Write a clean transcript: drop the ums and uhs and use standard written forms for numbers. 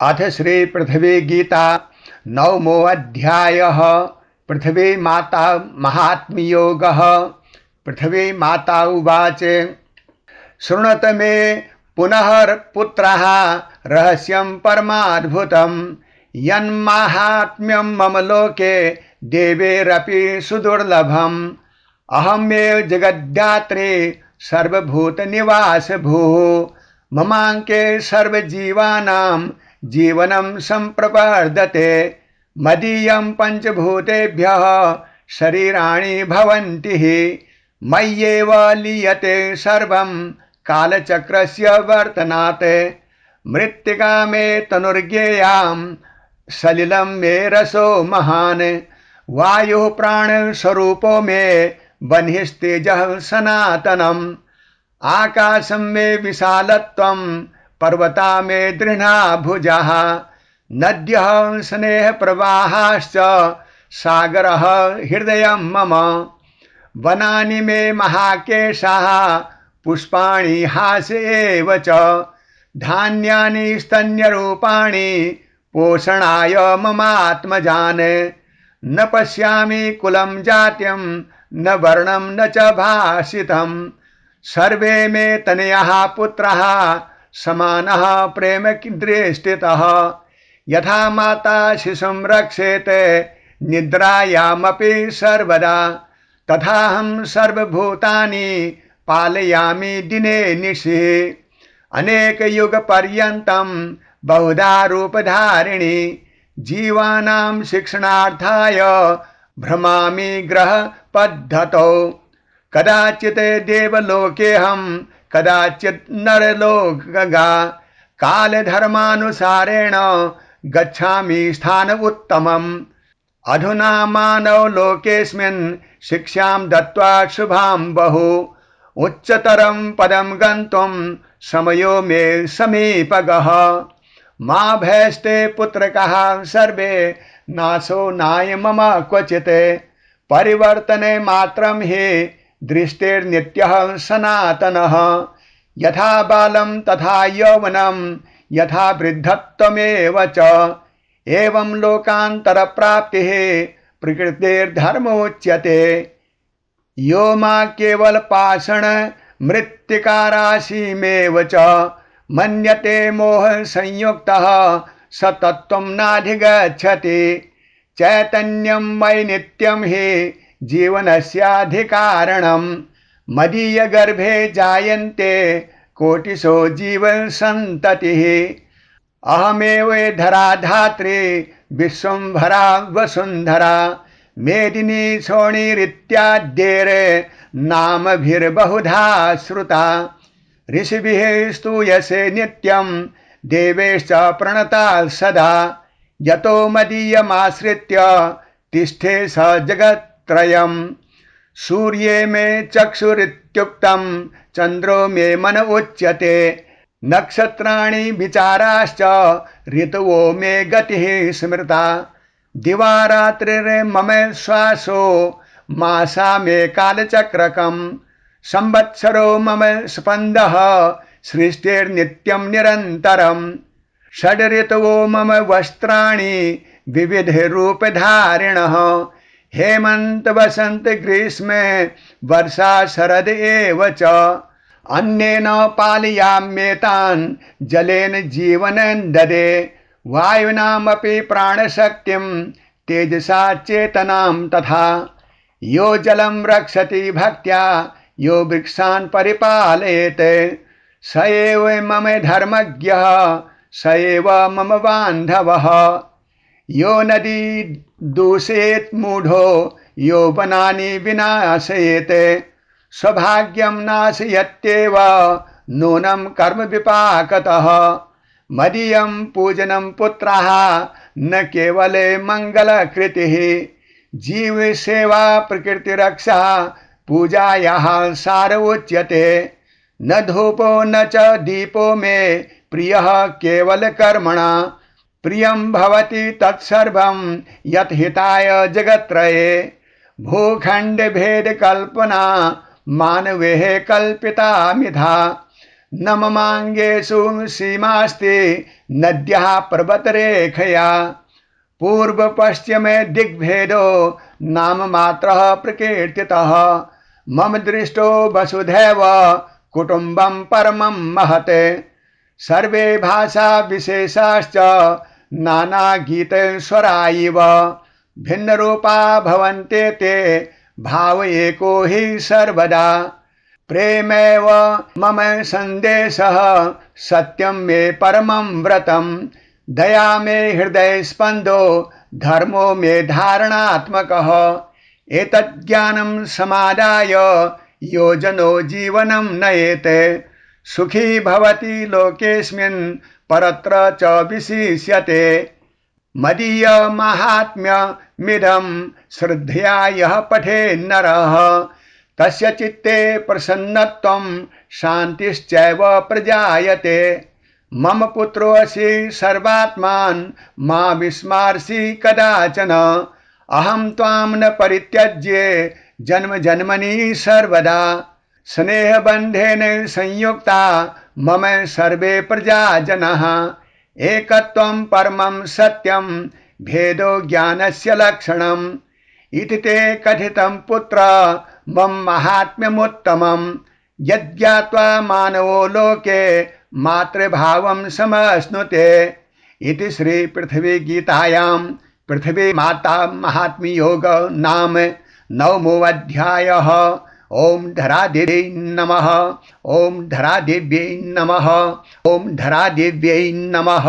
अथ श्री पृथ्वी गीता नवमोऽध्यायः। पृथ्वी माता महात्म्ययोगः। पृथ्वी माता उवाच शृणुत मे पुनः पुत्रः रहस्यं परमाद्भुतं यन्माहात्म्यं मम लोके देवैरपि सुदुर्लभम्। अहमेव जगद्धात्री सर्वभूतनिवास भूः ममाङ्के सर्वजीवानां जीवनं सम्प्रवर्धते। मदीयं पञ्चभूतेभ्यः शरीराणि भवन्ति हि मय्येव लीयते सर्वं कालचक्रस्य वर्तनात्। मृत्तिका मे तनुर्ज्ञेयां सलिलं मे रसो महान् वायुः प्राणस्वरूपो मे बन्हिस्तेजः सनातनम्। आकाशं मे विशालत्वं पर्वता मे दृढा भुजाः नद्यः स्नेहप्रवाहाश्च सागरः हृदयं मम। वनानि मे महाकेशाः पुष्पाणि हासे एव च धान्यानि स्तन्यरूपाणि पोषणाय ममात्मजान्। न पश्यामि कुलं जात्यं न वर्णं न च भाषितं सर्वे मे तनयाः पुत्राः समानः प्रेम दृष्टितः। यथा माता शिशुं रक्षेत निद्रायामपि सर्वदा तथाहं सर्वभूतानि पालयामि दिने निशि। अनेकयुगपर्यन्तं बहुधा रूपधारिणि जीवानां शिक्षणार्थाय भ्रमामि ग्रहपद्धतौ। कदाचित् देवलोकेऽहं कदाचित् नरलोकगा कालधर्मानुसारेण गच्छामि स्थान उत्तमम्। अधुना मानवलोकेऽस्मिन् शिक्षां दत्त्वा शुभां बहु उच्चतरं पदं गन्तुं समयो मे समीपगः। मा भयस्ते पुत्रकः सर्वे नाशो नाय मम क्वचित् परिवर्तने मात्रं हि दृष्टिर्नित्यः सनातनः। यथा बालं तथा यौवनं यथा वृद्धत्वमेव च एवं लोकान्तरप्राप्तिः प्रकृतिर्धर्मोच्यते। यो मा केवलपाषाण मृत्तिकाराशिमेव च मन्यते मोहसंयुक्तः स तत्त्वं नाधिगच्छति। चैतन्यं मयि नित्यं हि जीवनस्याधिकारणं मदीयगर्भे जायन्ते कोटिशो जीवसन्ततिः। अहमेव धराधात्री विश्वंभरा वसुन्धरा मेदिनी शोणिरित्याद्यैर् नामभिर्बहुधा श्रुता। ऋषिभिः स्तूयसे नित्यं देवैश्च प्रणता सदा। यतो मदीयमाश्रित्य तिष्ठे स जगत्त्रयम्। सूर्ये मे चक्षुरित्युक्तं चन्द्रो मे मन उच्यते। नक्षत्राणि विचाराश्च ऋतवो मे गतिः स्मृता। दिवारात्रिर्मम श्वासो मासा मे कालचक्रकम्। संवत्सरो मम स्पन्दः सृष्टिर्नित्यं निरन्तरम्। षड् ऋतवो मम वस्त्राणि विविधरूपधारिणः। हेमन्त वसन्त ग्रीष्म वर्षा शरद एव च। अन्नेन पालयाम्येतान् जलेन जीवनं ददे। वायुनामपि प्राणशक्तिं तेजसा चेतनां तथा। यो जलं रक्षति भक्त्या यो वृक्षान् परिपालयेत् स एव मम धर्मज्ञः स एव मम बान्धवः। यो नदी दूषयेत् मूढो यो वनानि विनाशयेत् स्वभाग्यं नाशयत्येव नूनं कर्म विपाकतः। मदीयं पूजनं पुत्राः न केवले मङ्गलकृतिः जीव सेवा प्रकृतिरक्षा पूजायाः सार उच्यते। न धूपो न च दीपो मे प्रियः केवल कर्मणा। प्रियं भवति तत्सर्वं यत् हिताय जगत्त्रये। भूखण्ड भेद कल्पना मानवेः कल्पिता मिथा न ममाङ्गेषु सीमास्ति नद्यः पर्वतरेखया पूर्वपश्चिमे दिग्भेदो नाम मात्रः प्रकीर्तितः मम दृष्टो वसुधैव कुटुम्बं परमं महत् सर्वे भाषा विशेषाश्च नानागीतस्वरा इव भिन्नरूपा भवन्ते ते भाव एको हि सर्वदा प्रेमैव मम सन्देशः सत्यं मे परमं व्रतं दया मे हृदय स्पन्दो धर्मो मे धारणात्मकः एतत् ज्ञानं समादाय योजनो जीवनं नयेते सुखी भवति लोकेऽस्मिन् परत्र च विशिष्यते मदीय माहात्म्यमिदं श्रद्धया यः पठेन्नरः तस्य चित्ते प्रसन्नत्वं शान्तिश्चैव प्रजायते मम पुत्रोऽसि सर्वात्मान् मा विस्मार्षि कदाचन अहं त्वां न परित्यज्ये जन्म जन्मनि सर्वदा स्नेहबन्धेन संयुक्ता मम सर्वे प्रजाजनः एकत्वं परमं सत्यं भेदो ज्ञानस्य लक्षणम् इति ते कथितं पुत्र मम माहात्म्यमुत्तमं यज्ञात्वा मानवो लोके मातृभावं समश्नुते इति श्री पृथ्वी गीतायां पृथ्वी माता महात्म्य योग नाम 9मो अध्यायः। ओम धरादेव्यै नमः। ओम धरादेव्यै नमः। ओम धरादेव्यै नमः।